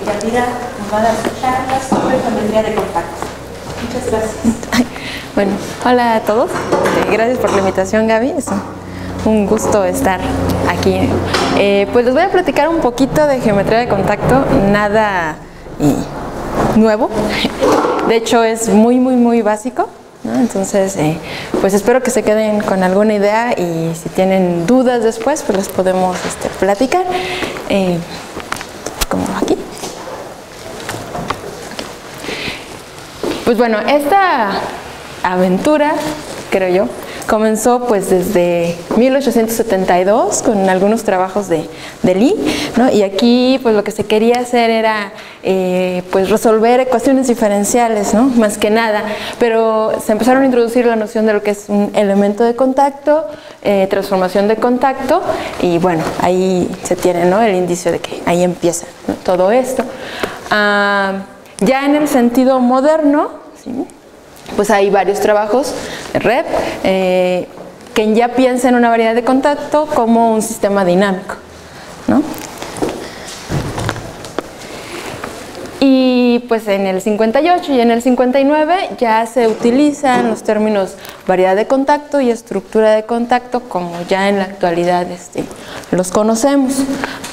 Yadira nos va a dar su charla sobre geometría de contacto. Muchas gracias. Bueno, hola a todos. Gracias por la invitación, Gaby. Es un gusto estar aquí. Pues les voy a platicar un poquito de geometría de contacto, nada nuevo. De hecho, es muy básico, ¿no? Entonces, pues espero que se queden con alguna idea y si tienen dudas después, pues les podemos platicar. Como aquí. Pues bueno, esta aventura, creo yo, comenzó pues desde 1872 con algunos trabajos de Lie, ¿no? Y aquí pues lo que se quería hacer era pues resolver ecuaciones diferenciales, ¿no? Más que nada, pero se empezaron a introducir la noción de lo que es un elemento de contacto, transformación de contacto, y bueno, ahí se tiene, ¿no?, el indicio de que ahí empieza, ¿no?, todo esto. Ya en el sentido moderno, ¿sí?, pues hay varios trabajos de Red que ya piensa en una variedad de contacto como un sistema dinámico, ¿no? Y pues en el 58 y en el 59 ya se utilizan los términos variedad de contacto y estructura de contacto como ya en la actualidad los conocemos, ¿de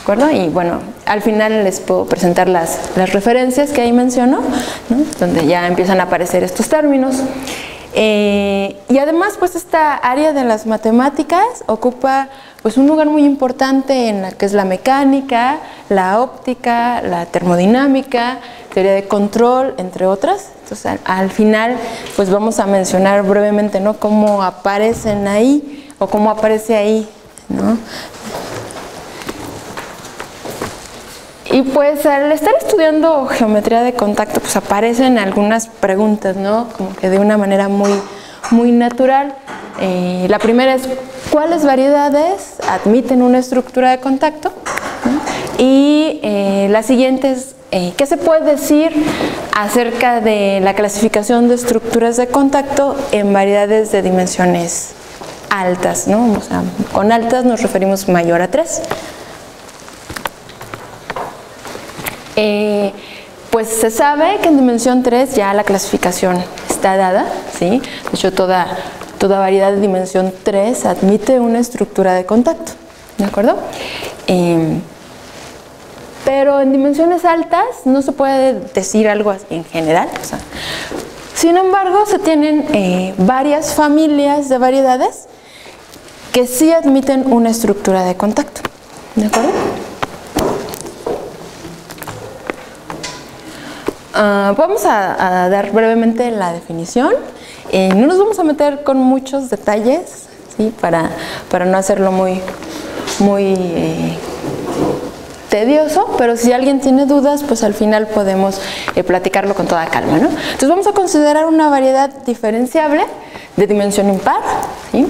acuerdo? Y bueno, al final les puedo presentar las referencias que ahí menciono, ¿no?, donde ya empiezan a aparecer estos términos. Y además pues esta área de las matemáticas ocupa pues un lugar muy importante en la que es la mecánica, la óptica, la termodinámica, teoría de control, entre otras. Entonces al final pues vamos a mencionar brevemente, ¿no?, cómo aparecen ahí o cómo aparece ahí, ¿no? Y pues al estar estudiando geometría de contacto pues aparecen algunas preguntas, ¿no?, como que de una manera muy natural. La primera es ¿cuáles variedades admiten una estructura de contacto?, ¿no? Y la siguiente es ¿qué se puede decir acerca de la clasificación de estructuras de contacto en variedades de dimensiones altas, ¿no? O sea, con altas nos referimos mayor a 3. Pues se sabe que en dimensión 3 ya la clasificación está dada, ¿sí? De hecho toda variedad de dimensión 3 admite una estructura de contacto, ¿de acuerdo? Pero en dimensiones altas no se puede decir algo así en general, o sea, sin embargo se tienen varias familias de variedades que sí admiten una estructura de contacto, ¿de acuerdo? Vamos a dar brevemente la definición. No nos vamos a meter con muchos detalles, ¿sí?, para no hacerlo muy tedioso, pero si alguien tiene dudas, pues al final podemos platicarlo con toda calma, ¿no? Entonces vamos a considerar una variedad diferenciable de dimensión impar, ¿sí?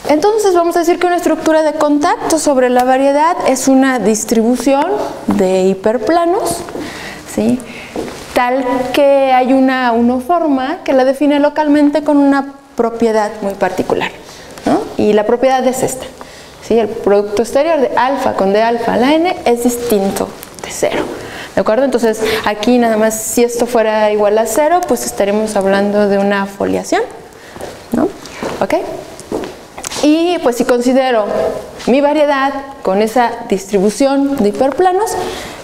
Entonces vamos a decir que una estructura de contacto sobre la variedad es una distribución de hiperplanos, ¿sí?, tal que hay una unoforma que la define localmente con una propiedad muy particular, ¿no? Y la propiedad es esta, ¿sí? El producto exterior de alfa con d alfa a la n es distinto de 0, ¿de acuerdo? Entonces aquí nada más, si esto fuera igual a 0, pues estaremos hablando de una foliación, ¿no? ¿Ok? Y pues si considero mi variedad con esa distribución de hiperplanos,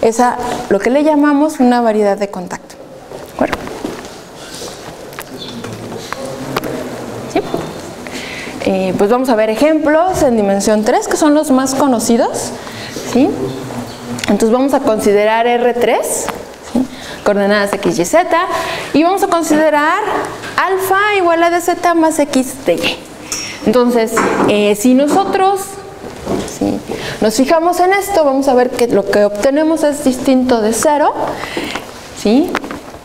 esa lo que le llamamos una variedad de contacto, ¿de acuerdo? ¿Sí? Pues vamos a ver ejemplos en dimensión 3 que son los más conocidos, ¿sí? Entonces vamos a considerar R3, ¿sí?, coordenadas x, y, z, y vamos a considerar alfa igual a dz más x de y. Entonces, si nosotros nos fijamos en esto, vamos a ver que lo que obtenemos es distinto de 0, ¿sí?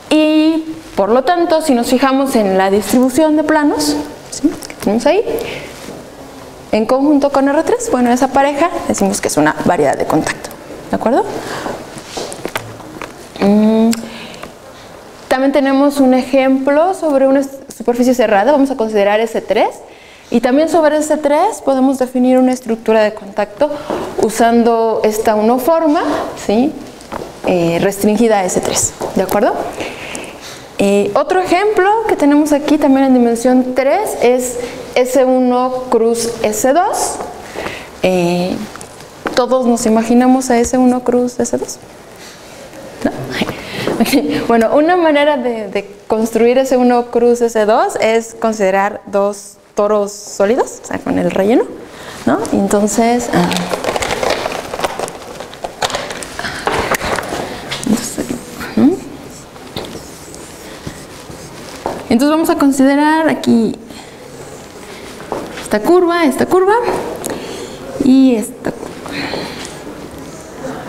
Y por lo tanto, si nos fijamos en la distribución de planos, ¿sí?, que tenemos ahí, en conjunto con R3, bueno, esa pareja decimos que es una variedad de contacto, ¿de acuerdo? También tenemos un ejemplo sobre una superficie cerrada, vamos a considerar S3. Y también sobre ese 3 podemos definir una estructura de contacto usando esta unoforma, ¿sí?, restringida a S3, ¿de acuerdo? Otro ejemplo que tenemos aquí también en dimensión 3 es S1 cruz S2. ¿Todos nos imaginamos a S1 cruz S2? ¿No? Bueno, una manera de construir S1 cruz S2 es considerar dos toros sólidos, o sea, con el relleno, ¿no? Entonces, entonces vamos a considerar aquí esta curva y esta curva.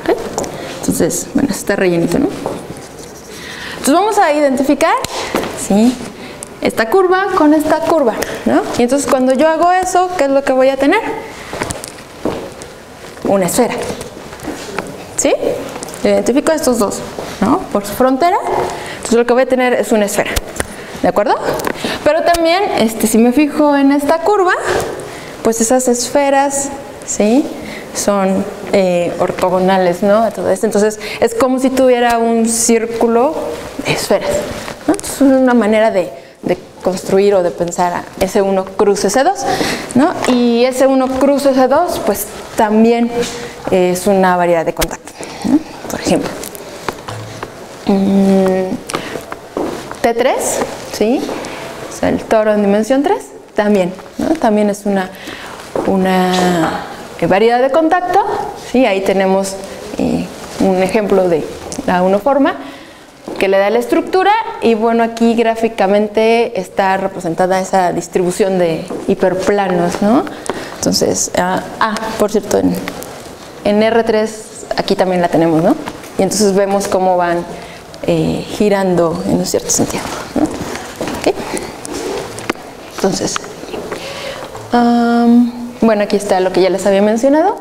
¿Okay? Entonces, bueno, está rellenito, ¿no? Entonces vamos a identificar, ¿sí?, esta curva con esta curva, ¿no? Y entonces cuando yo hago eso, ¿qué es lo que voy a tener? Una esfera. ¿Sí? Identifico estos dos, ¿no? Por su frontera. Entonces lo que voy a tener es una esfera. ¿De acuerdo? Pero también, si me fijo en esta curva, pues esas esferas, ¿sí?, son ortogonales, ¿no? Entonces es como si tuviera un círculo de esferas, ¿no? Entonces es una manera de construir o de pensar a S1 cruz S2, ¿no? Y S1 cruz S2 pues también es una variedad de contacto, ¿no? Por ejemplo, T3, ¿sí? O sea, el toro en dimensión 3 también, ¿no? También es una variedad de contacto, ¿sí? Ahí tenemos un ejemplo de la unoforma que le da la estructura y bueno, aquí gráficamente está representada esa distribución de hiperplanos, ¿no? Entonces, por cierto, en R3 aquí también la tenemos, ¿no? Y entonces vemos cómo van girando en un cierto sentido, ¿no? ¿Okay? Entonces, bueno, aquí está lo que ya les había mencionado.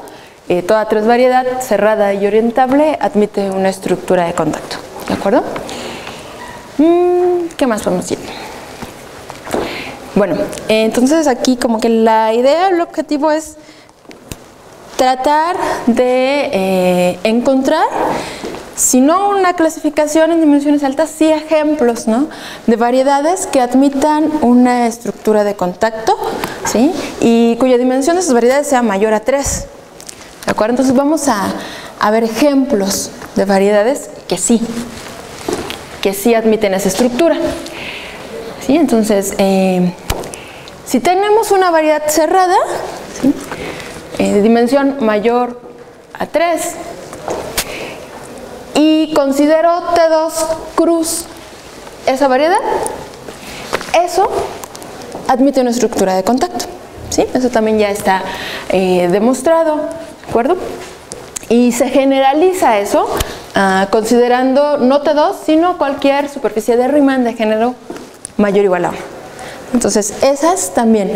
Toda tres variedad cerrada y orientable admite una estructura de contacto, ¿de acuerdo? ¿Qué más podemos decir? Bueno, entonces aquí como que la idea, el objetivo es tratar de encontrar, si no una clasificación en dimensiones altas, sí ejemplos, ¿no?, de variedades que admitan una estructura de contacto, ¿sí?, y cuya dimensión de esas variedades sea mayor a 3. ¿De acuerdo? Entonces vamos a ver ejemplos de variedades que sí admiten esa estructura. ¿Sí? Entonces, si tenemos una variedad cerrada, ¿sí?, de dimensión mayor a 3, y considero T2 cruz esa variedad, eso admite una estructura de contacto. ¿Sí? Eso también ya está demostrado, ¿de acuerdo? Y se generaliza eso considerando no T2, sino cualquier superficie de Riemann de género mayor o igual a 1. Entonces, esas también,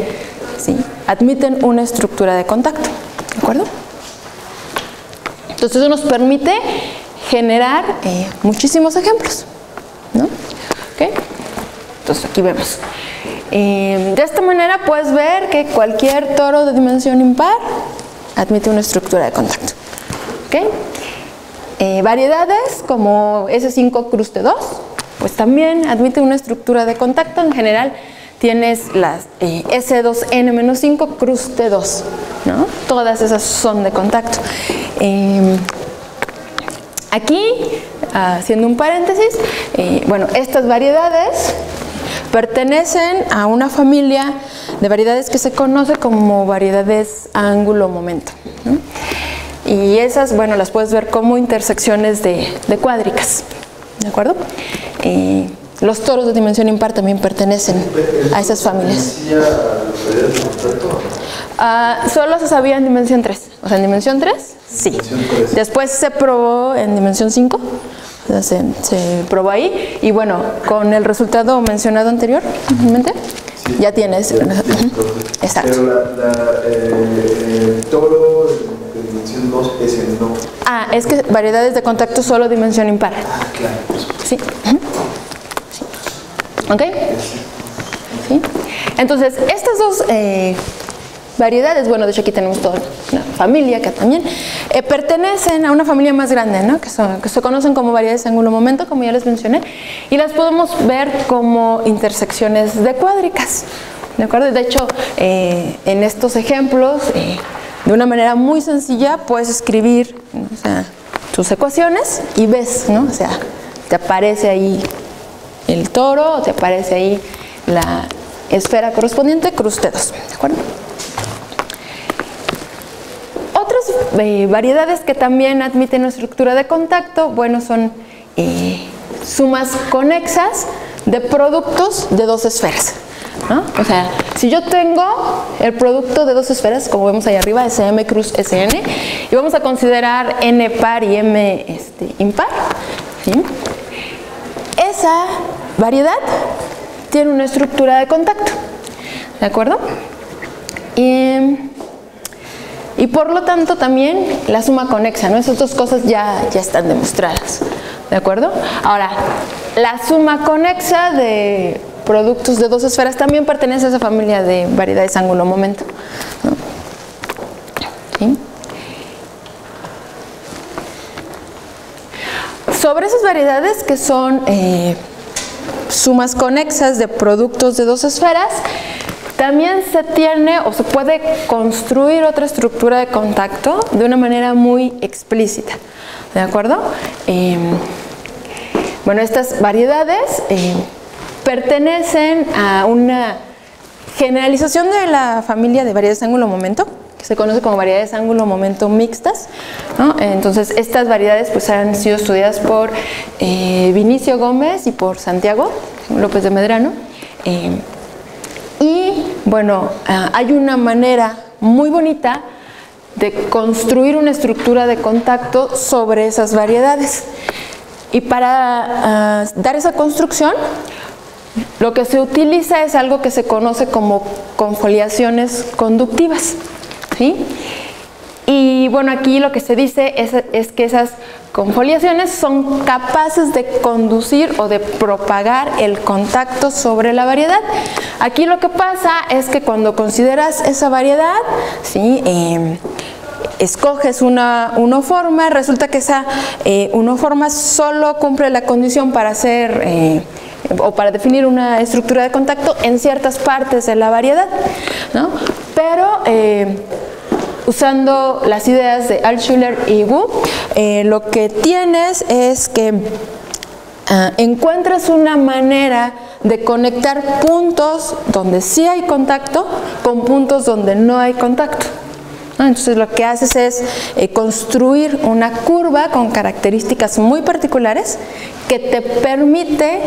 ¿sí?, admiten una estructura de contacto, ¿de acuerdo? Entonces, eso nos permite generar muchísimos ejemplos, ¿no? ¿Okay? Entonces, aquí vemos. De esta manera puedes ver que cualquier toro de dimensión impar admite una estructura de contacto. ¿Okay? Variedades como S5 cruz T2, pues también admite una estructura de contacto. En general tienes las S2N-5 cruz T2, ¿no? Todas esas son de contacto. Aquí, haciendo un paréntesis, bueno, estas variedades pertenecen a una familia de variedades que se conoce como variedades ángulo-momento, ¿no? Y esas, bueno, las puedes ver como intersecciones de cuádricas, ¿de acuerdo? Los toros de dimensión impar también pertenecen a esas familias. Solo se sabía en dimensión 3, o sea, en dimensión 3, sí. Después se probó en dimensión 5, o sea, se probó ahí, y bueno, con el resultado mencionado anteriormente, sí, ya tienes. Exacto. Pero el toro de dimensión 2 es el no. Es que variedades de contacto solo dimensión impar. Claro. Sí. ¿Ok? ¿Sí? Entonces, estas dos variedades, bueno, de hecho aquí tenemos toda una familia que también pertenecen a una familia más grande, ¿no? que se conocen como variedades ángulo-momento, como ya les mencioné, y las podemos ver como intersecciones de cuádricas, ¿de acuerdo? De hecho, en estos ejemplos, de una manera muy sencilla, puedes escribir, o sea, tus ecuaciones y ves, ¿no? O sea, te aparece ahí el toro, o te aparece ahí la esfera correspondiente, cruz T2, ¿de acuerdo? Otras variedades que también admiten una estructura de contacto, bueno, son sumas conexas de productos de dos esferas, ¿no? O sea, si yo tengo el producto de dos esferas, como vemos ahí arriba, SM cruz SN, y vamos a considerar N par y M impar, ¿sí? Esa variedad tiene una estructura de contacto, ¿de acuerdo? Y por lo tanto también la suma conexa, ¿no? Esas dos cosas ya están demostradas, ¿de acuerdo? Ahora, la suma conexa de productos de dos esferas también pertenece a esa familia de variedades ángulo-momento, ¿no? ¿Sí? Sobre esas variedades que son sumas conexas de productos de dos esferas, también se tiene o se puede construir otra estructura de contacto de una manera muy explícita, ¿de acuerdo? Bueno, estas variedades pertenecen a una generalización de la familia de variedades ángulo-momento, que se conoce como variedades ángulo-momento mixtas, ¿no? Entonces, estas variedades pues han sido estudiadas por Vinicio Gómez y por Santiago López de Medrano. Y bueno, hay una manera muy bonita de construir una estructura de contacto sobre esas variedades. Y para dar esa construcción, lo que se utiliza es algo que se conoce como confoliaciones conductivas, ¿sí? Y bueno, aquí lo que se dice es que esas confoliaciones son capaces de conducir o de propagar el contacto sobre la variedad. Aquí lo que pasa es que cuando consideras esa variedad, ¿sí? Escoges una unoforma, resulta que esa unoforma solo cumple la condición para hacer o para definir una estructura de contacto en ciertas partes de la variedad, ¿no? Pero usando las ideas de Altshuler y Wu, lo que tienes es que encuentras una manera de conectar puntos donde sí hay contacto con puntos donde no hay contacto. Entonces lo que haces es construir una curva con características muy particulares que te permite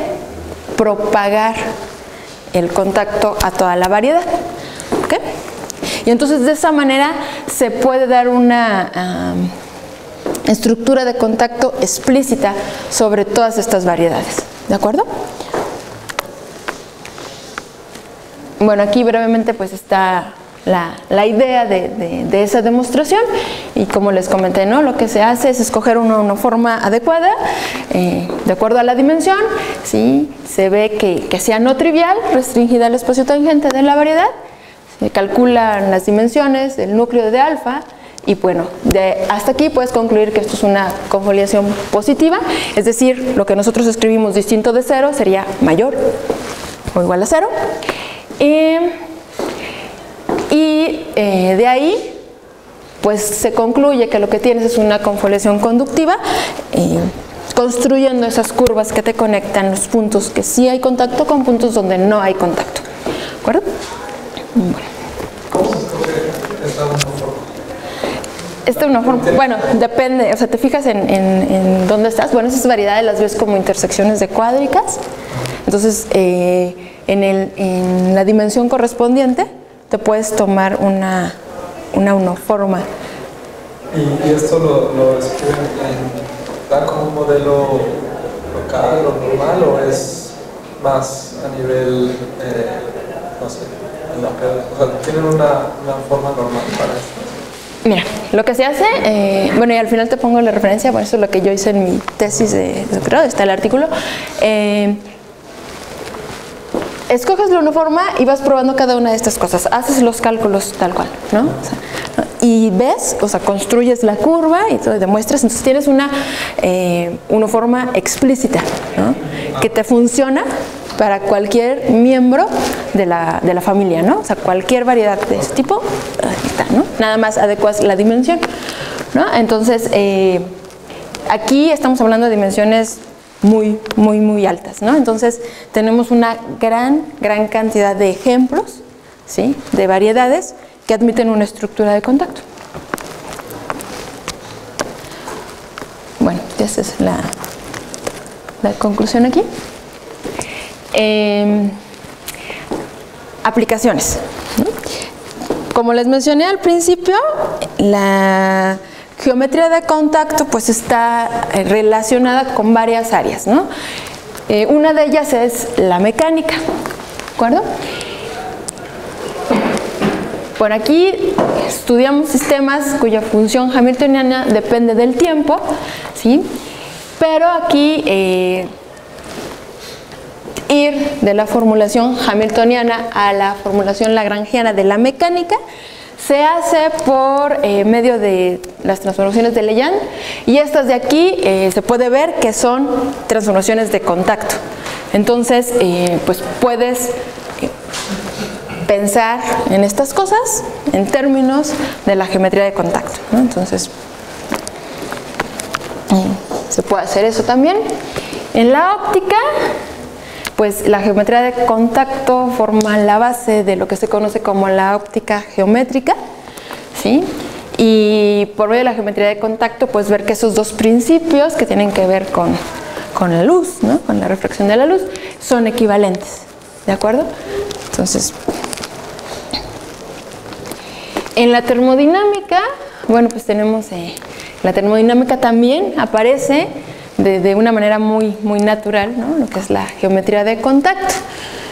propagar el contacto a toda la variedad, ¿okay? Y entonces de esa manera se puede dar una estructura de contacto explícita sobre todas estas variedades, ¿de acuerdo? Bueno, aquí brevemente pues está la idea de esa demostración, y como les comenté, ¿no? Lo que se hace es escoger una forma adecuada de acuerdo a la dimensión, ¿sí? Se ve que sea no trivial, restringida al espacio tangente de la variedad, se calculan las dimensiones del núcleo de alfa, y bueno, hasta aquí puedes concluir que esto es una confoliación positiva, es decir, lo que nosotros escribimos distinto de 0 sería mayor o igual a 0. Y de ahí pues se concluye que lo que tienes es una confoliación conductiva, construyendo esas curvas que te conectan los puntos que sí hay contacto con puntos donde no hay contacto, ¿de acuerdo? Bueno. ¿Cómo se escoge esta unoforma? Esta unoforma, bueno, depende, o sea, te fijas en dónde estás. Bueno, esas variedades las ves como intersecciones de cuádricas, entonces en la dimensión correspondiente te puedes tomar una unoforma. ¿Y esto lo escriben da como un modelo local o normal, o es más a nivel, no sé, en la red? O sea, ¿tienen una forma normal para esto? Mira, lo que se hace, bueno, y al final te pongo la referencia, bueno, eso es lo que yo hice en mi tesis de doctorado, está el artículo. escoges la uniforma y vas probando cada una de estas cosas, haces los cálculos tal cual, ¿no? O sea, y ves, o sea, construyes la curva y todo, demuestras, entonces tienes una uniforma explícita, ¿no? Que te funciona para cualquier miembro de la familia, ¿no? O sea, cualquier variedad de ese tipo, ahí está, ¿no? Nada más adecuas la dimensión, ¿no? Entonces, aquí estamos hablando de dimensiones muy altas, ¿no? Entonces, tenemos una gran cantidad de ejemplos, ¿sí? De variedades que admiten una estructura de contacto. Bueno, esa es la conclusión aquí. Aplicaciones, ¿no? Como les mencioné al principio, la geometría de contacto pues está relacionada con varias áreas, ¿no? Una de ellas es la mecánica, ¿de acuerdo? Por aquí estudiamos sistemas cuya función hamiltoniana depende del tiempo, ¿sí? Pero aquí ir de la formulación hamiltoniana a la formulación lagrangiana de la mecánica se hace por medio de las transformaciones de Legendre, y estas de aquí se puede ver que son transformaciones de contacto. Entonces, pues puedes pensar en estas cosas en términos de la geometría de contacto, ¿no? Entonces, se puede hacer eso también. En la óptica, pues la geometría de contacto forma la base de lo que se conoce como la óptica geométrica, ¿sí? Y por medio de la geometría de contacto, pues ver que esos dos principios que tienen que ver con la luz, ¿no? Con la refracción de la luz, son equivalentes, ¿de acuerdo? Entonces, en la termodinámica, bueno, pues tenemos, la termodinámica también aparece de una manera muy natural, ¿no? Lo que es la geometría de contacto,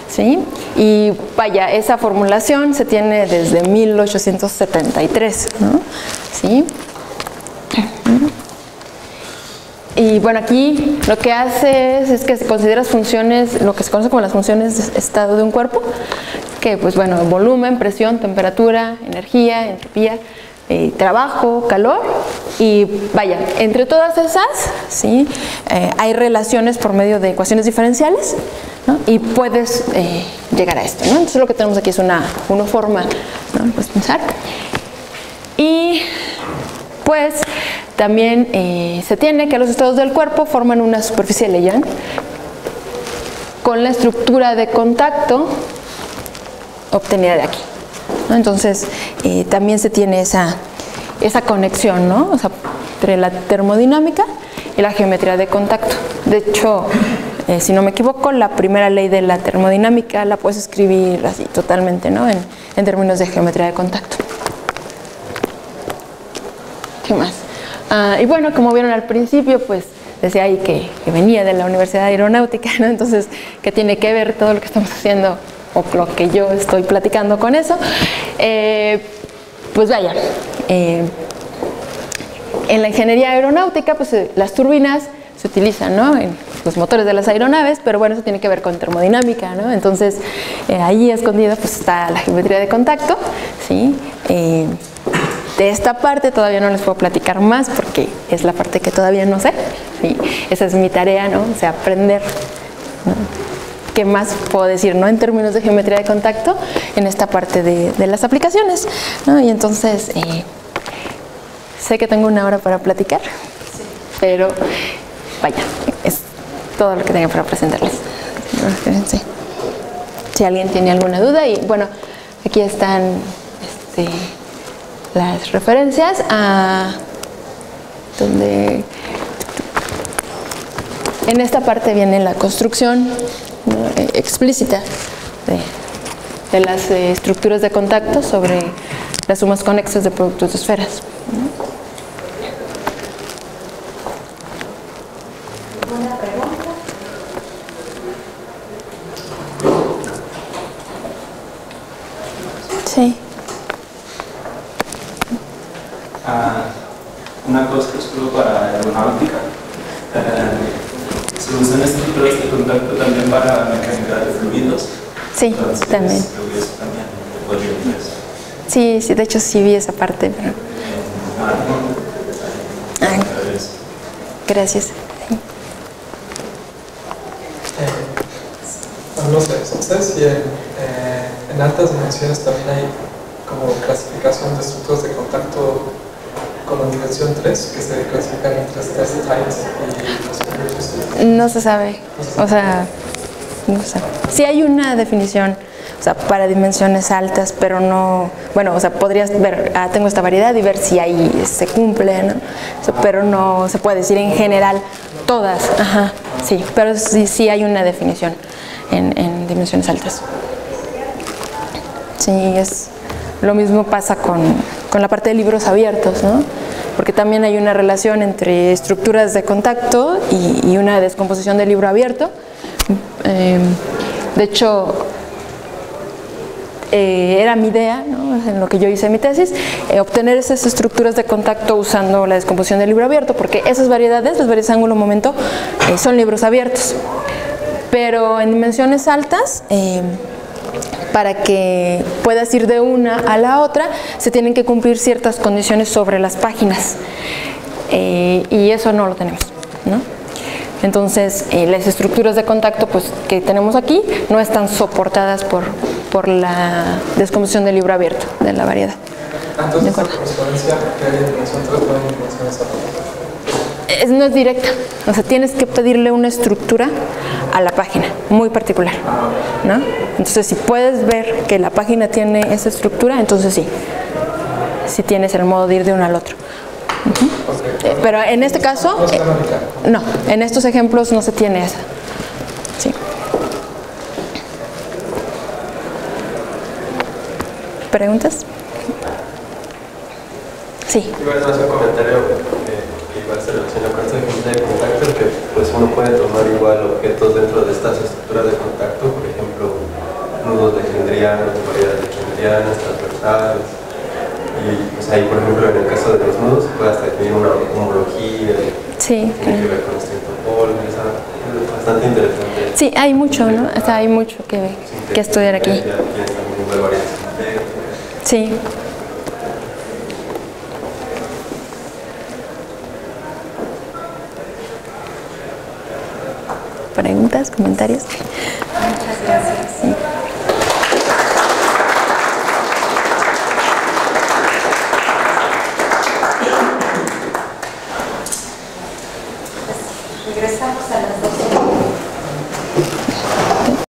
¿sí? Y vaya, esa formulación se tiene desde 1873, ¿no? ¿Sí? Y bueno, aquí lo que hace es que se considera funciones, lo que se conoce como las funciones de estado de un cuerpo, que pues bueno, volumen, presión, temperatura, energía, entropía, trabajo, calor, y vaya, entre todas esas, ¿sí? Hay relaciones por medio de ecuaciones diferenciales, ¿no? Y puedes llegar a esto, ¿no? Entonces lo que tenemos aquí es una forma, ¿no? Puedes pensar. Y pues también se tiene que los estados del cuerpo forman una superficie de Legendre con la estructura de contacto obtenida de aquí, ¿no? Entonces también se tiene esa conexión, ¿no? O sea, entre la termodinámica y la geometría de contacto. De hecho, si no me equivoco, la primera ley de la termodinámica la puedes escribir así totalmente, ¿no? En términos de geometría de contacto. ¿Qué más? Y bueno, como vieron al principio, pues decía ahí que venía de la Universidad Aeronáutica, ¿no? Entonces, ¿qué tiene que ver todo lo que estamos haciendo o lo que yo estoy platicando con eso? Pues vaya, en la ingeniería aeronáutica, pues las turbinas se utilizan, ¿no? En los motores de las aeronaves, pero bueno, eso tiene que ver con termodinámica, ¿no? Entonces, ahí escondida pues está la geometría de contacto, ¿sí? De esta parte todavía no les puedo platicar más porque es la parte que todavía no sé, ¿sí? Esa es mi tarea, ¿no? O sea, aprender, ¿no? ¿Qué más puedo decir, ¿no? En términos de geometría de contacto en esta parte de las aplicaciones, ¿no? Y entonces, sé que tengo una hora para platicar, pero vaya, es todo lo que tengo para presentarles. Sí. Si alguien tiene alguna duda, y bueno, aquí están las referencias a donde en esta parte viene la construcción, ¿no? Explícita de las estructuras de contacto sobre las sumas conexas de productos de esferas. ¿Alguna pregunta? Sí. Una cosa que es solo para aeronáutica. ¿Se usan estructuras de contacto también para mecánica de fluidos? Sí, Entonces, también. creo que eso también podría ayudar. Sí, sí, de hecho sí vi esa parte, pero... Ay, gracias. No sé, no sé si en altas dimensiones también hay como clasificación de estructuras de contacto como en dimensión 3, que se clasifican en 3 test types y los convirtios. No se sabe, o sea, no sé. Sí hay una definición, o sea, para dimensiones altas, pero no, bueno, o sea, podrías ver, tengo esta variedad y ver si ahí se cumple, ¿no? O sea, pero no se puede decir en general todas, ajá, sí, pero sí hay una definición en dimensiones altas. Sí, es lo mismo pasa con la parte de libros abiertos, ¿no? Porque también hay una relación entre estructuras de contacto y una descomposición del libro abierto. De hecho, era mi idea, ¿no? En lo que yo hice mi tesis, obtener esas estructuras de contacto usando la descomposición del libro abierto, porque esas variedades, las variedades ángulo-momento, son libros abiertos. Pero en dimensiones altas, para que puedas ir de una a la otra, se tienen que cumplir ciertas condiciones sobre las páginas. Y eso no lo tenemos, ¿no? Entonces, las estructuras de contacto pues, que tenemos aquí no están soportadas por la descomposición del libro abierto, de la variedad. Entonces, esa correspondencia que hay en dimensión 3 no hay en dimensiones altas. No es directa, o sea, tienes que pedirle una estructura a la página, muy particular, ¿no? Entonces, si puedes ver que la página tiene esa estructura, entonces sí, sí tienes el modo de ir de uno al otro. Pero en este caso, no, en estos ejemplos no se tiene esa. Sí. ¿Preguntas? Sí. Igual no es un comentario que igual se relaciona con esta definición de contacto, que pues uno puede tomar igual objetos dentro de estas estructuras de contacto, por ejemplo, nudos de Gendrianos, variedades de Gendrianas, transversales. Y pues ahí, por ejemplo, en el caso de los nudos, puede hasta tener una homología, sí, tiene que ver con este topólogo, es bastante interesante. Sí, hay mucho, ¿no? O sea, hay mucho que estudiar aquí. Tienes también igual variedades. Sí. ¿Preguntas, comentarios? Muchas gracias.